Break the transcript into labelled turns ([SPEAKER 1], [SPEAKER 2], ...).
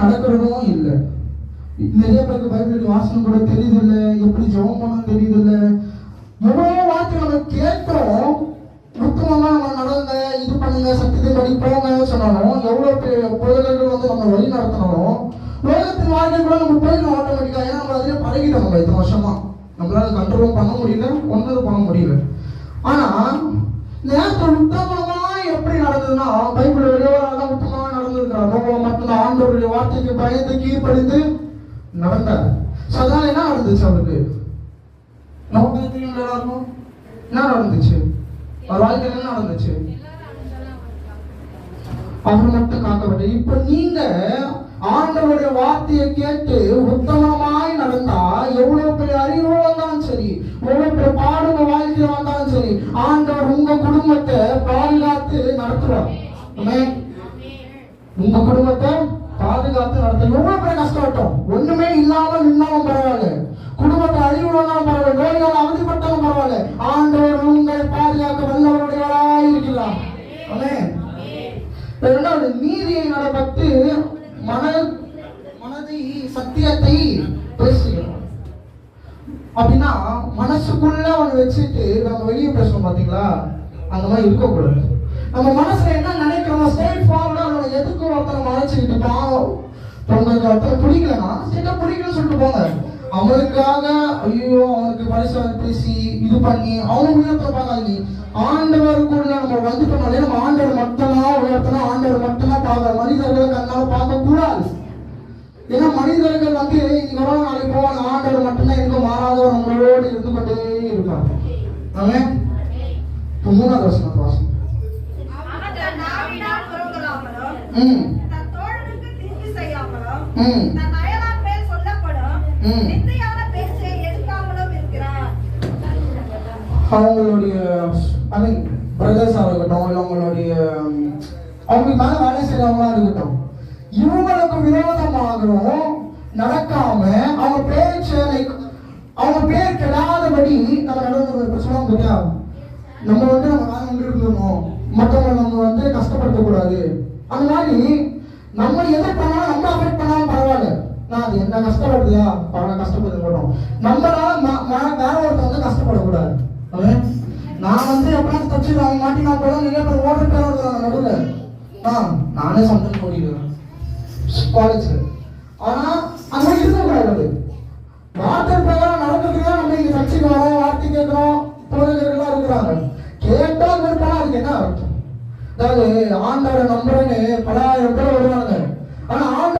[SPEAKER 1] நடக்கிறதும் இல்லை. நிறைய பேருக்கு பைபிள் வாசனம் கூட தெரியுது இல்லை, எப்படி ஜெபம் பண்ணணும் தெரியுது இல்லை. எவ்வளோ வார்த்தை நம்ம கேட்டோம், உத்தமமா நம்ம நடந்த இது பண்ணுங்க, சத்தியத்தை படி போங்க சொன்னாலும், எவ்வளோ பொருள்கள் வந்து நம்ம வழி நடத்தினாலும் உலகத்தின் வாழ்க்கை கூட நம்ம போயிடணும் ஆட்டோமேட்டிக்கா. ஏன்னா நம்ம அதிலே பழகிட்டோம். நம்ம இத்தனை வருஷமா நம்மளால கண்ட்ரோல் பண்ண முடியல, ஒன்றும் பண்ண முடியல. ஆனா நேரத்தில் உத்தமமா எப்படி நடந்ததுன்னா, பைபிள் வெளியோராக உத்தமமா நடந்திருக்கிறார். மட்டும்தான் ஆண்டவருடைய வார்த்தைக்கு பயந்து கீழ்ப்படிந்து நடந்தார். அதனால என்ன நடந்துச்சு அவருக்கு? நமக்கு தெரியும் எல்லாருக்கும் என்ன நடந்துச்சு, அவர் வாழ்க்கையில் என்ன நடந்துச்சு? அவர் மட்டும் காக்கப்பட்ட. இப்ப நீங்க ஆண்டவருடைய வார்த்தையை கேட்டு உத்தமமாய் நடந்தா, எவ்வளவு பெரிய அறிவு வந்தாலும் சரி, எவ்வளவு பெரிய பாடுங்க வாழ்க்கையில வந்தாலும் சரி, ஆண்டவர் உங்க குடும்பத்தை பாதுகாத்து நடத்துவார். உங்க குடும்பத்தை பாதுகாத்து நடத்த எவ்வளவு பெரிய கஷ்டப்பட்டோம். ஒண்ணுமே இல்லாம நின்னாலும் பரவாயில்ல, குடும்பத்தை அழிவு வந்தாலும் பரவாயில்ல, நோயால் அவதிப்பட்டாலும் பரவாயில்ல, ஆண்டவர் உங்களை பாதுகாக்க வல்லவருடையவராய் இருக்கிறார். இரண்டாவது, நீதியை நடப்பட்டு மனதை சத்தியத்தை பேசுகிறோம். அப்படின்னா மனசுக்குள்ள ஒண்ணு வச்சுட்டு நம்ம வெளியே பேசணும். பாத்தீங்களா? அந்த மாதிரி இருக்கக்கூடாது. நம்ம மனசுல என்ன நினைக்கிறோம், ஸ்ட்ரெயிட் ஃபார்வர்டா நம்ம எதுக்கும் ஒருத்தனை மறைச்சுக்கிட்டு உங்களுக்கு ஒருத்தர் பிடிக்கலன்னா சீட்டா பிடிக்கலன்னு சொல்லிட்டு போங்க. அவனுக்காக ஐயோ அவனுக்கு பரிசு பேசி இது பண்ணி அவனுக்கு உயர்த்த பார்க்காதீங்க. ஆண்டவருக்குள்ள நம்ம வந்துட்டோம்னாலே நம்ம ஆண்டவர் மட்டும்தான் உயர்த்தணும், ஆண்டவர் மட்டும்தான் பார்க்க, மனிதர்களை கண்ணால பார்க்க கூடாது. ஏன்னா மனிதர்கள் வந்து இன்னைக்கு வர நாளைக்கு போவாங்க, ஆண்டவர் மட்டும்தான் எங்க மாறாதவர் நம்மளோடு இருந்து கொண்டே இருப்பாங்க. அவன் மூணாவது வருஷம் வாசம் அவங்களுடைய பிரதர்ஸா இருக்கட்டும், இல்லை அவங்களுடைய அவங்களுக்கு மேல வேலை செய்யறவங்களா இருக்கட்டும், இவங்களுக்கு விரோதமாகவும் நடக்காம அவங்க அவங்க பேர் கெடாதபடி நம்ம நடந்து சொல்லுவாங்க இல்லையா? நம்ம வந்து நம்ம வேலை வந்து இருக்கணும், மற்றவங்களை நம்ம வந்து கஷ்டப்படுத்தக்கூடாது. அந்த மாதிரி நம்ம எதை பண்ணாலும் நம்ம அஃபெக்ட் பண்ணாலும் பரவாயில்ல, நான் அது என்ன கஷ்டப்படுதுயா பரவாயில்ல, கஷ்டப்படுத்த மாட்டோம். நம்மளால வேற ஒருத்தர் வந்து கஷ்டப்படக்கூடாது. நான் வந்து எப்படியாவது தச்சு அவங்க மாட்டி நான் போல நிறைய பேர் ஓடுற பேர் நடுவில் நானே சம்டைம் ஓடிடுவேன் காலேஜ்ல. ஆனா அந்த மாதிரி இருக்கக்கூடாது. வார்த்தை பிரகாரம் நடக்கிறதுக்கு நம்ம இங்க தச்சுக்கு வரோம், வார்த்தை கேட்கிறோம், போதகர்கள்லாம் இருக்கிறாங்க. கேட்டா விருப்பம் அதுக்கு என்ன அர்த்தம்? அதாவது ஆண்டவரை நம்புறேன்னு பல ஆயிரம் பேர் வருவாங்க.